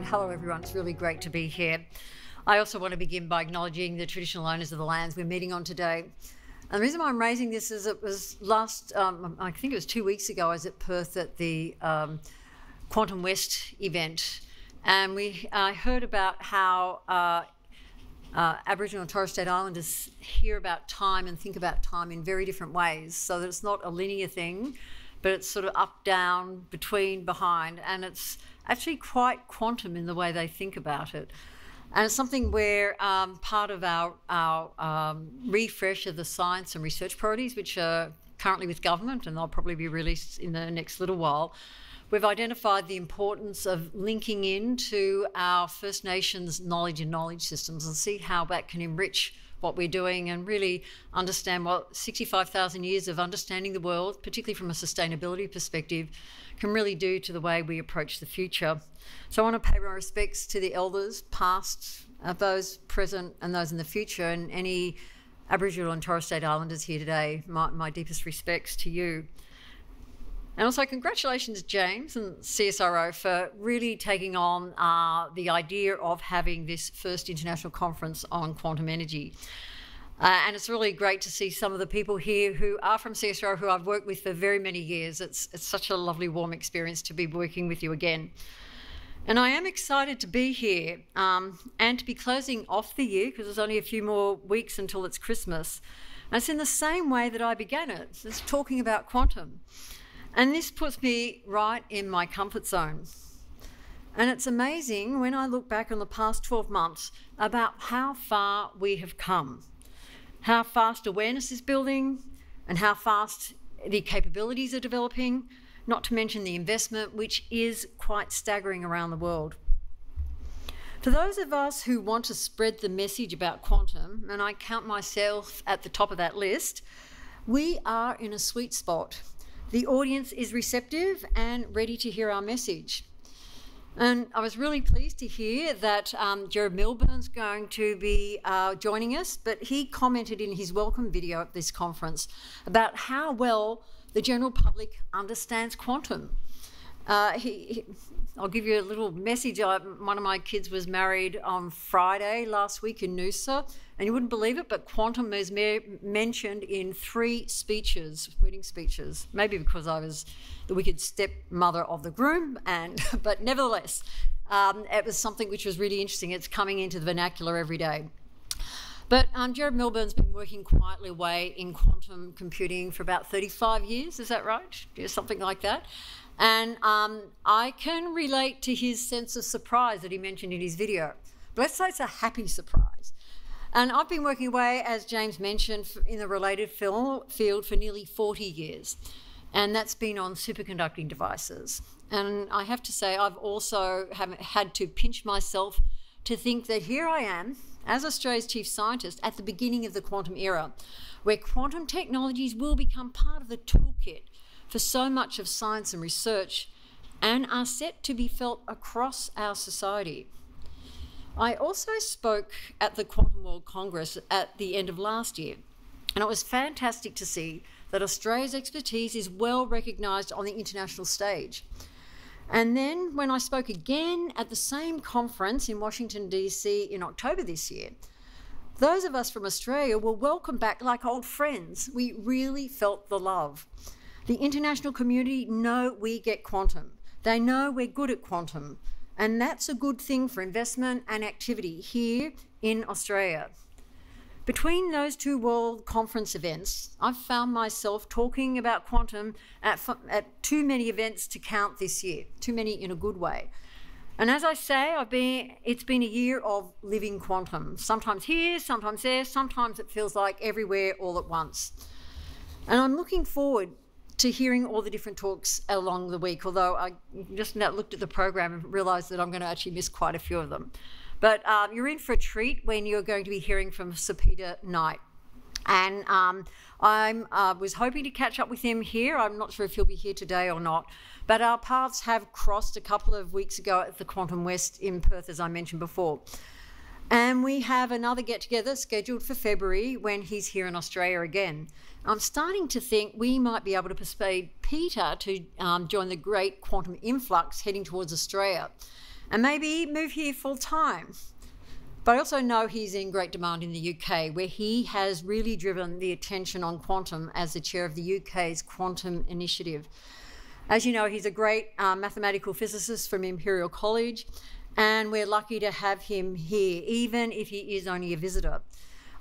Hello everyone, it's really great to be here. I also want to begin by acknowledging the traditional owners of the lands we're meeting on today. And the reason why I'm raising this is it was I think it was 2 weeks ago, I was at Perth at the Quantum West event, and I heard about how Aboriginal and Torres Strait Islanders hear about time and think about time in very different ways, so that it's not a linear thing, but it's sort of up, down, between, behind, and it's actually quite quantum in the way they think about it. And it's something where part of our refresh of the science and research priorities, which are currently with government, and they'll probably be released in the next little while, we've identified the importance of linking into our First Nations knowledge and knowledge systems and see how that can enrich what we're doing and really understand what 65,000 years of understanding the world, particularly from a sustainability perspective, can really do to the way we approach the future. So I want to pay my respects to the elders, past, those present and those in the future, and any Aboriginal and Torres Strait Islanders here today, my deepest respects to you. And also congratulations, James and CSIRO, for really taking on the idea of having this first international conference on quantum energy. And it's really great to see some of the people here who are from CSIRO, who I've worked with for very many years. It's such a lovely, warm experience to be working with you again. And I am excited to be here and to be closing off the year, because there's only a few more weeks until it's Christmas. And it's in the same way that I began it, it's talking about quantum. And this puts me right in my comfort zone. And it's amazing when I look back on the past 12 months about how far we have come, how fast awareness is building, and how fast the capabilities are developing, not to mention the investment, which is quite staggering around the world. For those of us who want to spread the message about quantum, and I count myself at the top of that list, we are in a sweet spot. The audience is receptive and ready to hear our message. And I was really pleased to hear that Jared Milburn's going to be joining us, but he commented in his welcome video at this conference about how well the general public understands quantum. I'll give you a little message. One of my kids was married on Friday last week in Noosa, and you wouldn't believe it, but quantum is mentioned in 3 speeches, wedding speeches, maybe because I was the wicked stepmother of the groom, but nevertheless, it was something which was really interesting. It's coming into the vernacular every day. But Jared Milburn's been working quietly away in quantum computing for about 35 years, is that right? Yeah, something like that. And I can relate to his sense of surprise that he mentioned in his video. But let's say it's a happy surprise. And I've been working away, as James mentioned, in the related field for nearly 40 years. And that's been on superconducting devices. And I have to say, I've also had to pinch myself to think that here I am, as Australia's chief scientist, at the beginning of the quantum era, where quantum technologies will become part of the toolkit for so much of science and research, and are set to be felt across our society. I also spoke at the Quantum World Congress at the end of last year, and it was fantastic to see that Australia's expertise is well recognised on the international stage. And then when I spoke again at the same conference in Washington, DC in October this year, those of us from Australia were welcomed back like old friends. We really felt the love. The international community know we get quantum. They know we're good at quantum, and that's a good thing for investment and activity here in Australia. Between those 2 World Conference events, I've found myself talking about quantum at too many events to count this year, too many in a good way. And as I say, it's been a year of living quantum, sometimes here, sometimes there, sometimes it feels like everywhere all at once. And I'm looking forward to hearing all the different talks along the week, although I just now looked at the program and realised that I'm going to actually miss quite a few of them. But you're in for a treat when you're going to be hearing from Sir Peter Knight. And I was hoping to catch up with him here. I'm not sure if he'll be here today or not. But our paths have crossed a couple of weeks ago at the Quantum West in Perth, as I mentioned before. And we have another get-together scheduled for February when he's here in Australia again. I'm starting to think we might be able to persuade Peter to join the great quantum influx heading towards Australia and maybe move here full time. But I also know he's in great demand in the UK, where he has really driven the attention on quantum as the chair of the UK's Quantum Initiative. As you know, he's a great mathematical physicist from Imperial College, and we're lucky to have him here, even if he is only a visitor.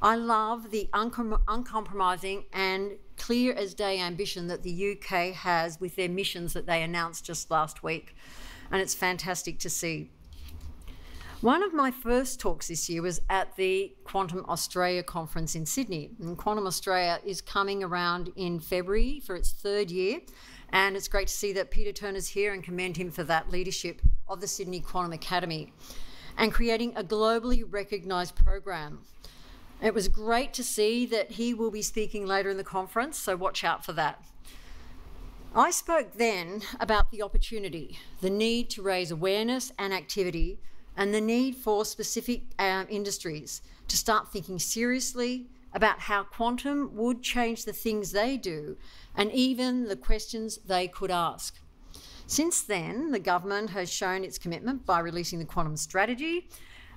I love the uncompromising and clear as day ambition that the UK has with their missions that they announced just last week, and it's fantastic to see. One of my first talks this year was at the Quantum Australia conference in Sydney, and Quantum Australia is coming around in February for its 3rd year, and it's great to see that Peter Turner's here and commend him for that leadership of the Sydney Quantum Academy and creating a globally recognised program. It was great to see that he will be speaking later in the conference, so watch out for that. I spoke then about the opportunity, the need to raise awareness and activity, and the need for specific industries to start thinking seriously about how quantum would change the things they do and even the questions they could ask. Since then, the government has shown its commitment by releasing the Quantum Strategy,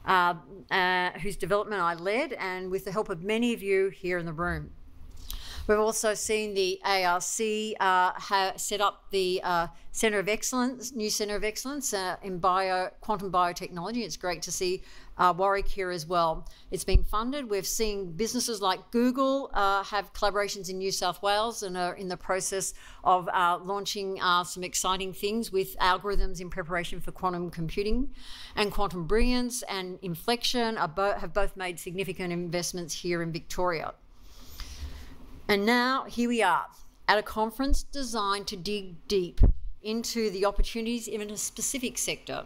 whose development I led, and with the help of many of you here in the room. We've also seen the ARC set up the Centre of Excellence, new Centre of Excellence in quantum biotechnology. It's great to see Warwick here as well. It's been funded. We've seen businesses like Google have collaborations in New South Wales and are in the process of launching some exciting things with algorithms in preparation for quantum computing. And Quantum Brilliance and Inflection have both made significant investments here in Victoria. And now here we are at a conference designed to dig deep into the opportunities in a specific sector,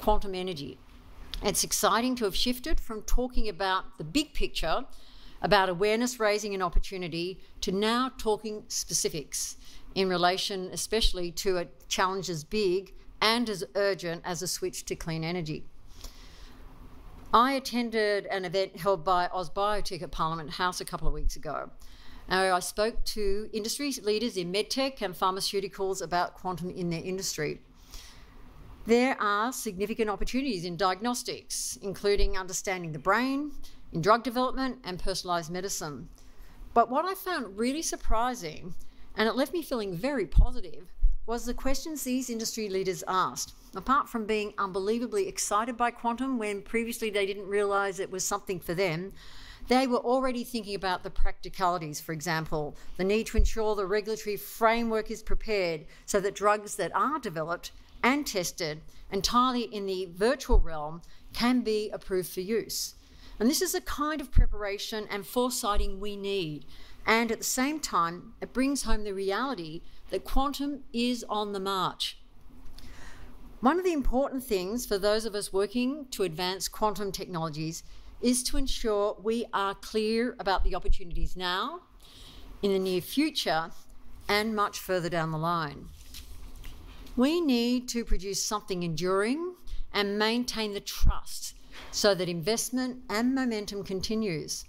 quantum energy. It's exciting to have shifted from talking about the big picture, about awareness raising and opportunity, to now talking specifics in relation especially to a challenge as big and as urgent as a switch to clean energy. I attended an event held by AusBiotech at Parliament House a couple of weeks ago. I spoke to industry leaders in medtech and pharmaceuticals about quantum in their industry. There are significant opportunities in diagnostics, including understanding the brain, in drug development and personalised medicine. But what I found really surprising, and it left me feeling very positive, was the questions these industry leaders asked. Apart from being unbelievably excited by quantum when previously they didn't realise it was something for them, they were already thinking about the practicalities, for example, the need to ensure the regulatory framework is prepared so that drugs that are developed and tested entirely in the virtual realm can be approved for use. And this is the kind of preparation and foresighting we need. And at the same time, it brings home the reality that quantum is on the march. One of the important things for those of us working to advance quantum technologies is to ensure we are clear about the opportunities now, in the near future, and much further down the line. We need to produce something enduring and maintain the trust so that investment and momentum continues.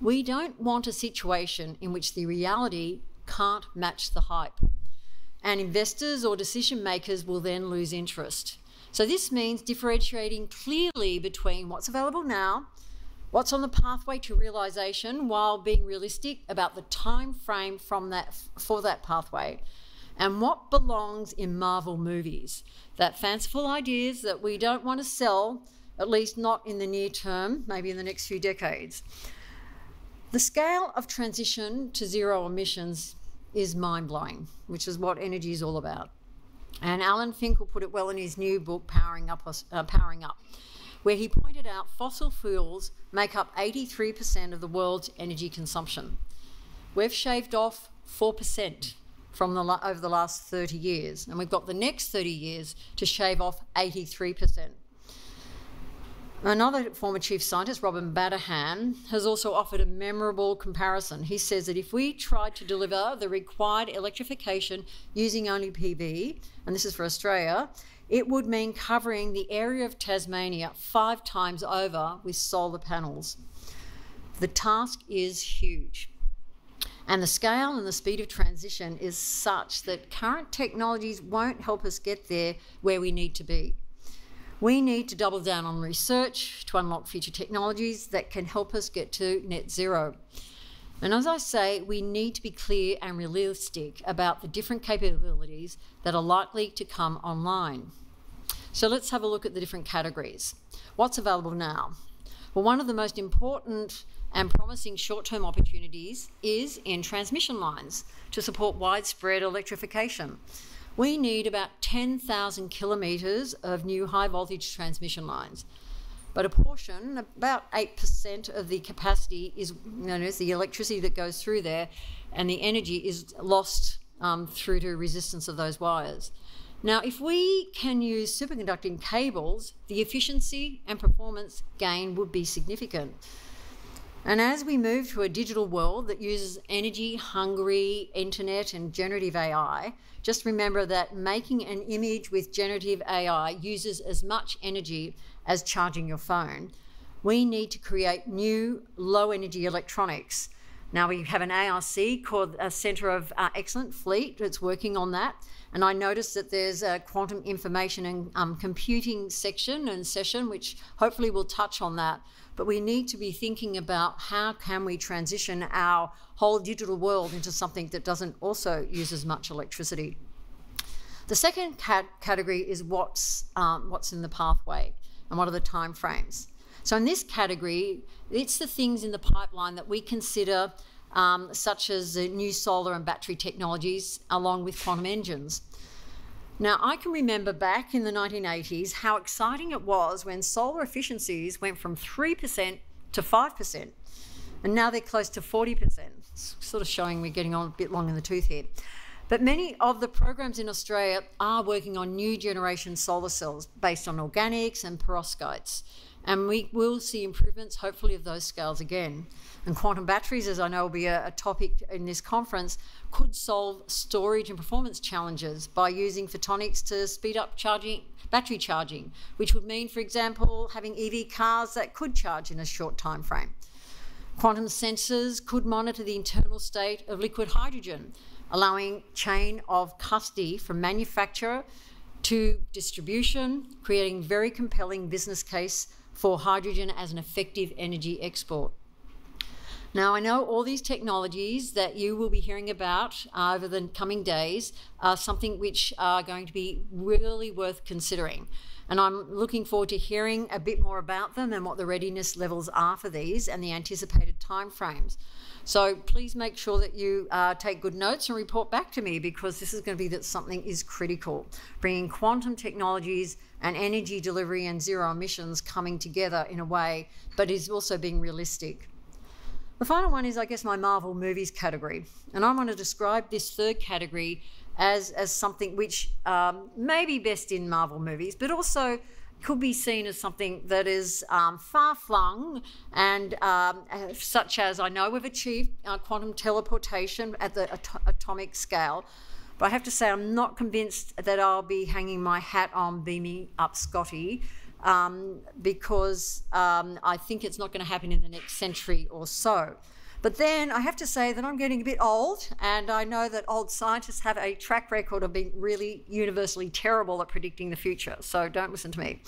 We don't want a situation in which the reality can't match the hype, and investors or decision makers will then lose interest. So this means differentiating clearly between what's available now, what's on the pathway to realisation, while being realistic about the time frame for that pathway, and what belongs in Marvel movies, that fanciful ideas that we don't want to sell, at least not in the near term, maybe in the next few decades. The scale of transition to zero emissions is mind-blowing, which is what energy is all about. And Alan Finkel put it well in his new book, Powering Up, where he pointed out fossil fuels make up 83% of the world's energy consumption. We've shaved off 4% over the last 30 years, and we've got the next 30 years to shave off 83%. Another former chief scientist, Robin Badahan, has also offered a memorable comparison. He says that if we tried to deliver the required electrification using only PV, and this is for Australia, it would mean covering the area of Tasmania 5 times over with solar panels. The task is huge. And the scale and the speed of transition is such that current technologies won't help us get there where we need to be. We need to double down on research to unlock future technologies that can help us get to net zero. And as I say, we need to be clear and realistic about the different capabilities that are likely to come online. So let's have a look at the different categories. What's available now? Well, one of the most important and promising short-term opportunities is in transmission lines to support widespread electrification. We need about 10,000 kilometres of new high-voltage transmission lines. But a portion, about 8% of the capacity is the electricity that goes through there, and the energy is lost through to resistance of those wires. Now, if we can use superconducting cables, the efficiency and performance gain would be significant. And as we move to a digital world that uses energy-hungry internet and generative AI, just remember that making an image with generative AI uses as much energy as charging your phone. We need to create new low-energy electronics. Now, we have an ARC called a Centre of Excellence Fleet that's working on that. And I noticed that there's a quantum information and computing section and session, which hopefully will touch on that. But we need to be thinking about how can we transition our whole digital world into something that doesn't also use as much electricity. The second category is what's in the pathway and what are the time frames. So in this category, it's the things in the pipeline that we consider such as new solar and battery technologies along with quantum engines. Now, I can remember back in the 1980s how exciting it was when solar efficiencies went from 3% to 5%, and now they're close to 40%. It's sort of showing we're getting on a bit long in the tooth here. But many of the programs in Australia are working on new generation solar cells based on organics and perovskites. And we will see improvements, hopefully, of those scales again. And quantum batteries, as I know will be a topic in this conference, could solve storage and performance challenges by using photonics to speed up battery charging, which would mean, for example, having EV cars that could charge in a short time frame. Quantum sensors could monitor the internal state of liquid hydrogen, allowing chain of custody from manufacturer to distribution, creating very compelling business case for hydrogen as an effective energy export. Now, I know all these technologies that you will be hearing about over the coming days are something which are going to be really worth considering. And I'm looking forward to hearing a bit more about them and what the readiness levels are for these and the anticipated timeframes. So please make sure that you take good notes and report back to me, because this is going to be that something is critical. Bringing quantum technologies and energy delivery and zero emissions coming together in a way, but is also being realistic. The final one is, I guess, my Marvel movies category. And I want to describe this third category as something which may be best in Marvel movies, but also could be seen as something that is far-flung and such as, I know we've achieved quantum teleportation at the atomic scale, but I have to say I'm not convinced that I'll be hanging my hat on beaming up Scotty because I think it's not going to happen in the next century or so. But then I have to say that I'm getting a bit old, and I know that old scientists have a track record of being really universally terrible at predicting the future, so don't listen to me.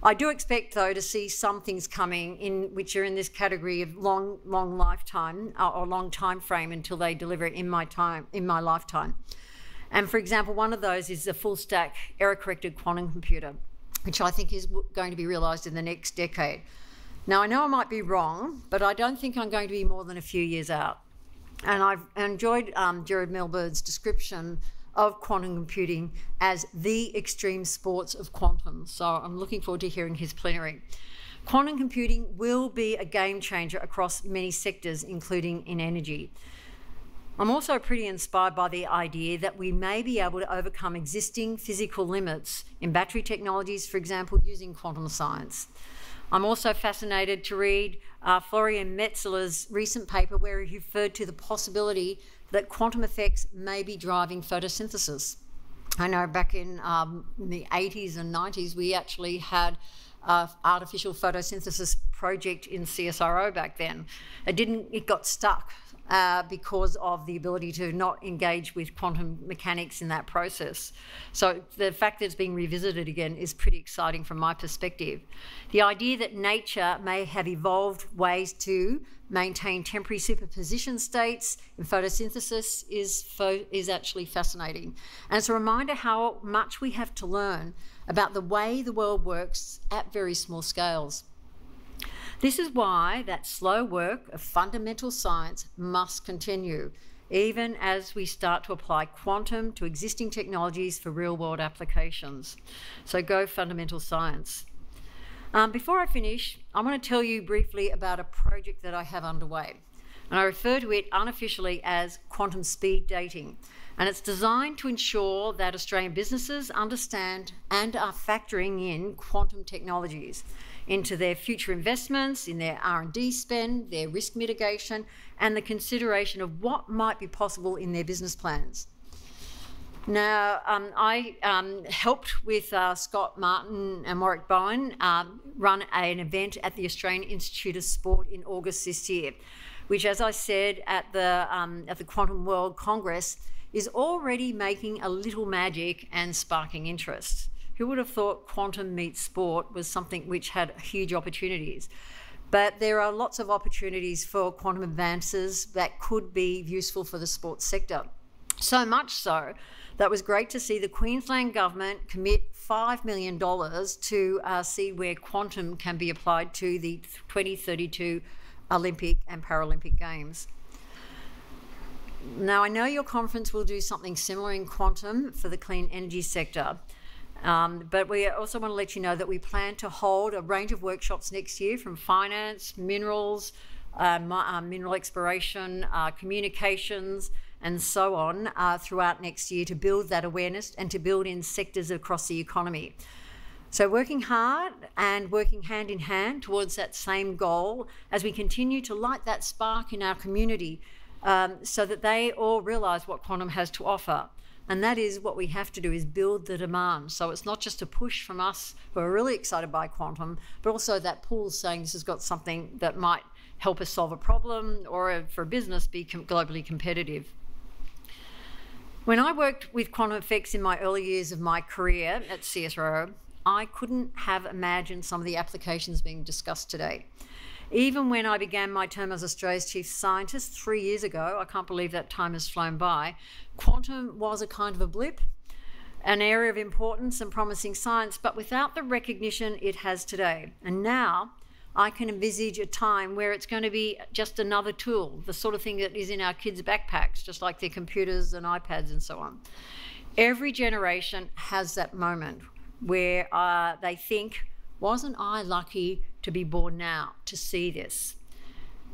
I do expect, though, to see some things coming in which are in this category of long lifetime or long time frame until they deliver it in my lifetime. And for example, one of those is a full stack error-corrected quantum computer, which I think is going to be realised in the next decade. Now, I know I might be wrong, but I don't think I'm going to be more than a few years out. And I've enjoyed Gerard Melbird's description of quantum computing as the extreme sports of quantum. So I'm looking forward to hearing his plenary. Quantum computing will be a game changer across many sectors, including in energy. I'm also pretty inspired by the idea that we may be able to overcome existing physical limits in battery technologies, for example, using quantum science. I'm also fascinated to read Florian Metzler's recent paper where he referred to the possibility that quantum effects may be driving photosynthesis. I know back in the 80s and 90s, we actually had an artificial photosynthesis project in CSIRO back then. It got stuck because of the ability to not engage with quantum mechanics in that process. So the fact that it's being revisited again is pretty exciting from my perspective. The idea that nature may have evolved ways to maintain temporary superposition states in photosynthesis is actually fascinating. And it's a reminder how much we have to learn about the way the world works at very small scales. This is why that slow work of fundamental science must continue, even as we start to apply quantum to existing technologies for real-world applications. So go fundamental science. Before I finish, I want to tell you briefly about a project that I have underway. And I refer to it unofficially as quantum speed dating. And it's designed to ensure that Australian businesses understand and are factoring in quantum technologies into their future investments, in their R&D spend, their risk mitigation, and the consideration of what might be possible in their business plans. Now, I helped with Scott Martin and Warwick Bowen run an event at the Australian Institute of Sport in August this year, which, as I said at the Quantum World Congress, is already making a little magic and sparking interest. Who would have thought quantum meets sport was something which had huge opportunities? But there are lots of opportunities for quantum advances that could be useful for the sports sector. So much so that it was great to see the Queensland government commit $5 million to see where quantum can be applied to the 2032 Olympic and Paralympic Games. Now, I know your conference will do something similar in quantum for the clean energy sector. But we also want to let you know that we plan to hold a range of workshops next year from finance, minerals, mineral exploration, communications, and so on throughout next year to build that awareness and to build in sectors across the economy. So working hard and working hand in hand towards that same goal as we continue to light that spark in our community so that they all realise what quantum has to offer. And that is what we have to do, is build the demand. So it's not just a push from us who are really excited by quantum, but also that pool saying this has got something that might help us solve a problem or for a business be globally competitive. When I worked with quantum effects in my early years of my career at CSIRO, I couldn't have imagined some of the applications being discussed today. Even when I began my term as Australia's chief scientist 3 years ago, I can't believe that time has flown by, quantum was a kind of a blip, an area of importance and promising science, but without the recognition it has today. And now I can envisage a time where it's going to be just another tool, the sort of thing that is in our kids' backpacks, just like their computers and iPads and so on. Every generation has that moment where they think, wasn't I lucky to be born now to see this,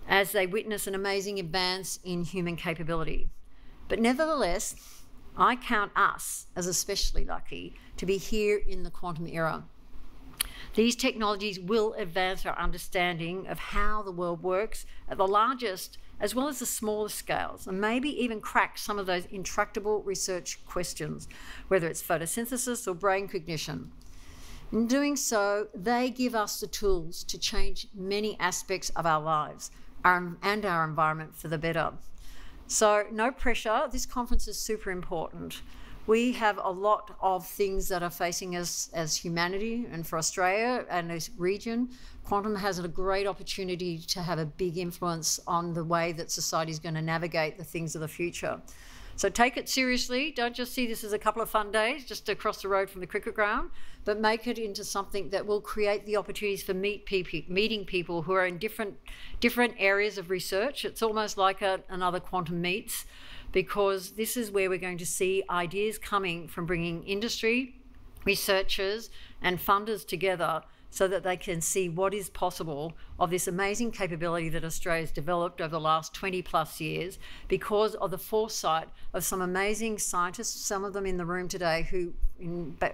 as they witness an amazing advance in human capability. But nevertheless, I count us as especially lucky to be here in the quantum era. These technologies will advance our understanding of how the world works at the largest as well as the smallest scales, and maybe even crack some of those intractable research questions, whether it's photosynthesis or brain cognition. In doing so, they give us the tools to change many aspects of our lives and our environment for the better. So no pressure, this conference is super important. We have a lot of things that are facing us as humanity, and for Australia and this region, quantum has a great opportunity to have a big influence on the way that society is going to navigate the things of the future. So take it seriously. Don't just see this as a couple of fun days just across the road from the cricket ground, but make it into something that will create the opportunities for meeting people who are in different areas of research. It's almost like another Quantum Meets, because this is where we're going to see ideas coming from bringing industry, researchers and funders together so that they can see what is possible of this amazing capability that Australia's developed over the last 20 plus years because of the foresight of some amazing scientists, some of them in the room today who,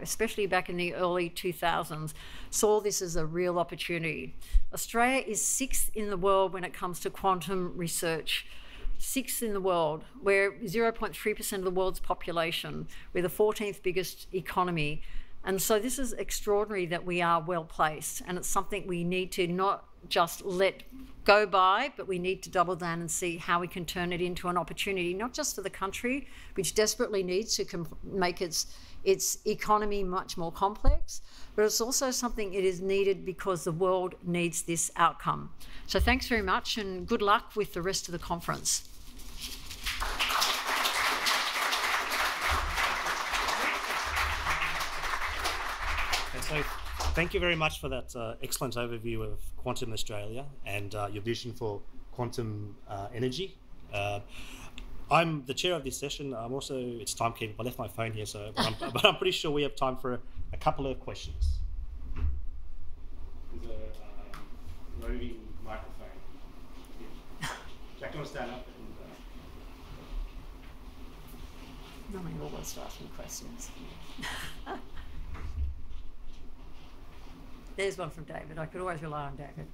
especially back in the early 2000s, saw this as a real opportunity. Australia is 6th in the world when it comes to quantum research. 6th in the world. We're 0.3% of the world's population. We're the 14th biggest economy. And so this is extraordinary that we are well placed, and it's something we need to not just let go by, but we need to double down and see how we can turn it into an opportunity, not just for the country, which desperately needs to make its economy much more complex, but it's also something it is needed because the world needs this outcome. So thanks very much, and good luck with the rest of the conference. So thank you very much for that excellent overview of Quantum Australia and your vision for quantum energy. I'm the chair of this session. I'm also its timekeeper. I left my phone here, so but I'm pretty sure we have time for a couple of questions. There's a roving microphone. Jack, do you want to stand up? Normally all wants to ask me questions. There's one from David. I could always rely on David.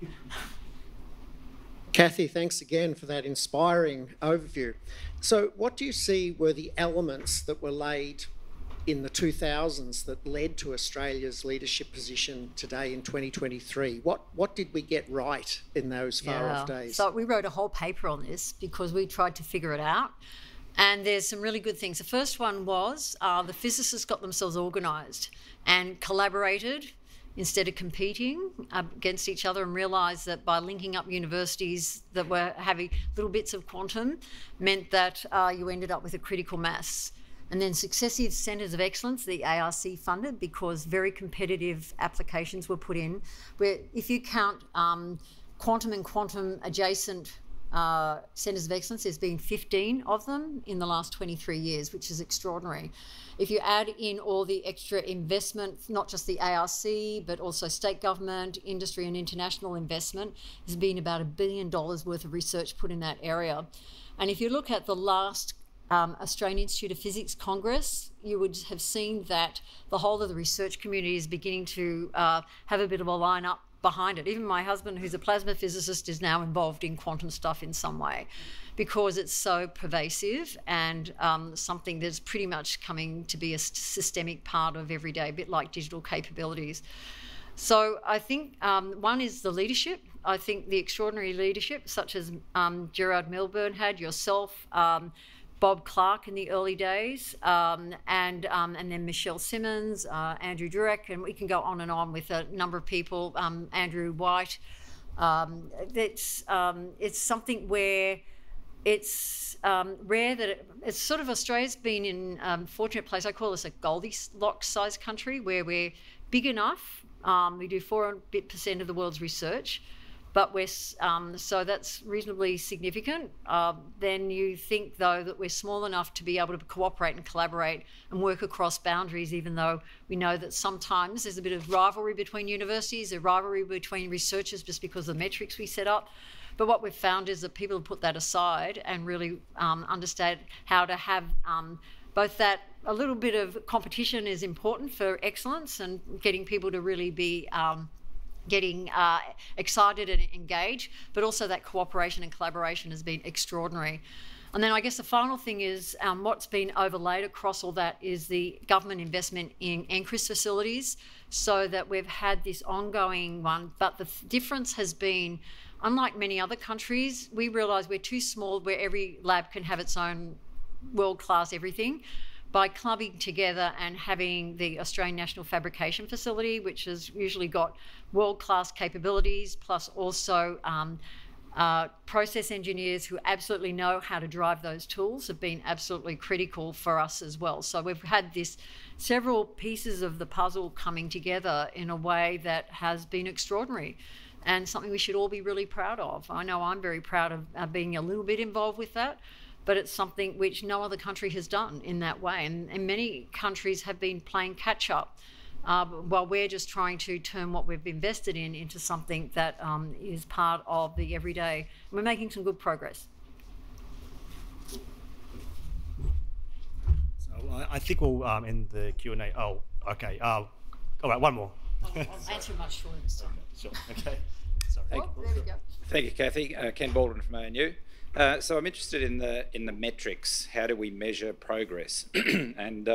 Cathy, thanks again for that inspiring overview. So what do you see were the elements that were laid in the 2000s that led to Australia's leadership position today in 2023? What did we get right in those far-off days? So we wrote a whole paper on this because we tried to figure it out. And there's some really good things. The first one was the physicists got themselves organised and collaborated instead of competing against each other, and realised that by linking up universities that were having little bits of quantum meant that you ended up with a critical mass. And then successive centres of excellence, the ARC funded, because very competitive applications were put in, where if you count quantum and quantum adjacent centres of excellence, there's been 15 of them in the last 23 years, which is extraordinary. If you add in all the extra investment, not just the ARC, but also state government, industry and international investment, there's been about $1 billion worth of research put in that area. And if you look at the last Australian Institute of Physics Congress, you would have seen that the whole of the research community is beginning to have a bit of a line-up behind it. Even my husband, who's a plasma physicist, is now involved in quantum stuff in some way, because it's so pervasive and something that's pretty much coming to be a systemic part of everyday, a bit like digital capabilities. So I think one is the leadership. I think the extraordinary leadership, such as Gerard Milburn had, yourself, Bob Clark in the early days, and then Michelle Simmons, Andrew Durek, and we can go on with a number of people, Andrew White. It's something where it's rare that it's sort of, Australia's been in a fortunate place. I call this a Goldilocks-sized country, where we're big enough. We do 4% of the world's research, but we're so that's reasonably significant. Then you think, though, that we're small enough to be able to cooperate and collaborate and work across boundaries, even though we know that sometimes there's a bit of rivalry between universities, a rivalry between researchers just because of the metrics we set up. But what we've found is that people have put that aside and really understand how to have both that, a little bit of competition is important for excellence and getting people to really be getting excited and engaged, but also that cooperation and collaboration has been extraordinary. And then I guess the final thing is what's been overlaid across all that is the government investment in NCRIS facilities, so that we've had this ongoing one. But the difference has been, unlike many other countries, we realise we're too small where every lab can have its own world-class everything. By clubbing together and having the Australian National Fabrication Facility, which has usually got world-class capabilities, plus also process engineers who absolutely know how to drive those tools, have been absolutely critical for us as well. So we've had this several pieces of the puzzle coming together in a way that has been extraordinary, and something we should all be really proud of. I know I'm very proud of being a little bit involved with that, but it's something which no other country has done in that way. And many countries have been playing catch up while we're just trying to turn what we've invested in into something that is part of the everyday. We're making some good progress. So I think we'll end the Q&A. Oh, okay. All right, one more. I'll answer much shorter this time. Okay, sure, okay. Sorry. Oh, there we go. Thank you, Cathy. Ken Baldwin from ANU. So I'm interested in the metrics. How do we measure progress? And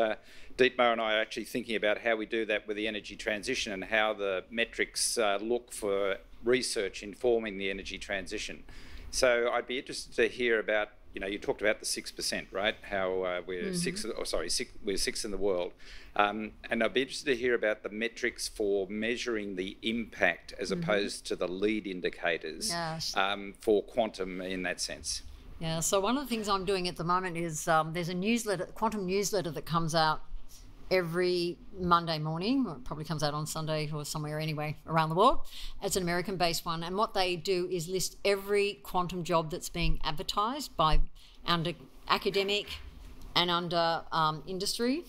Dietmar and I are actually thinking about how we do that with the energy transition and how the metrics look for research informing the energy transition. So I'd be interested to hear about, you talked about the 6%, right? How we're we're sixth in the world. And I'd be interested to hear about the metrics for measuring the impact as opposed to the lead indicators for quantum in that sense. Yeah, so one of the things I'm doing at the moment is there's a newsletter, quantum newsletter that comes out every Monday morning, or it probably comes out on Sunday or somewhere anyway around the world. It's an American-based one, and what they do is list every quantum job that's being advertised under academic and under industry,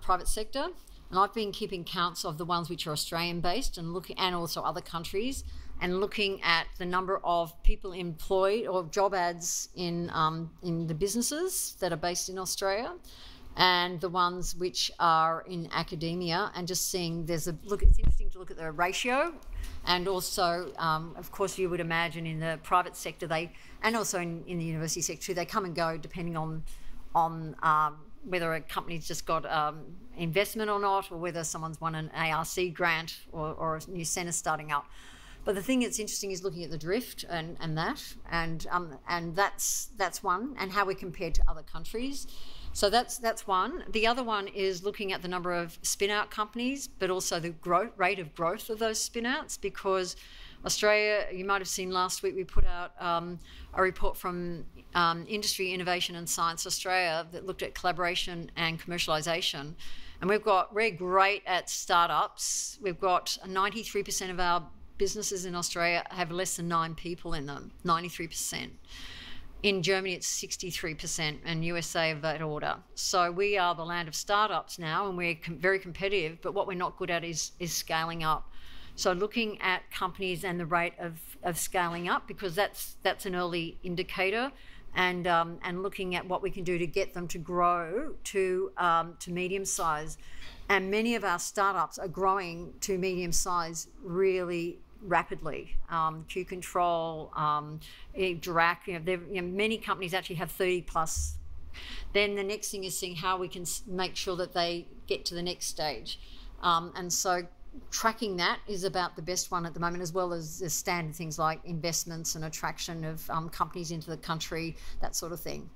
private sector. And I've been keeping counts of the ones which are Australian-based and also other countries, and looking at the number of people employed or job ads in the businesses that are based in Australia, and the ones which are in academia, and just seeing it's interesting to look at the ratio. And also, of course, you would imagine in the private sector, and also in the university sector too, they come and go depending on whether a company's just got investment or not, or whether someone's won an ARC grant or a new centre starting up. But the thing that's interesting is looking at the drift and that's one, and how we compare to other countries. So that's one. The other one is looking at the number of spin-out companies, but also the rate of growth of those spin-outs, because Australia, you might have seen last week, we put out a report from Industry, Innovation and Science Australia that looked at collaboration and commercialisation. And we're great at startups. We've got 93% of our businesses in Australia have less than 9 people in them, 93%. In Germany, it's 63%, and USA of that order. So we are the land of startups now, and we're very competitive, but what we're not good at is scaling up. So looking at companies and the rate of scaling up, because that's an early indicator, and looking at what we can do to get them to grow to medium size. And many of our startups are growing to medium size really rapidly. Q Control, Dirac, many companies actually have 30 plus. Then the next thing is seeing how we can make sure that they get to the next stage. And so tracking that is about the best one at the moment, as well as the standard things like investments and attraction of companies into the country, that sort of thing.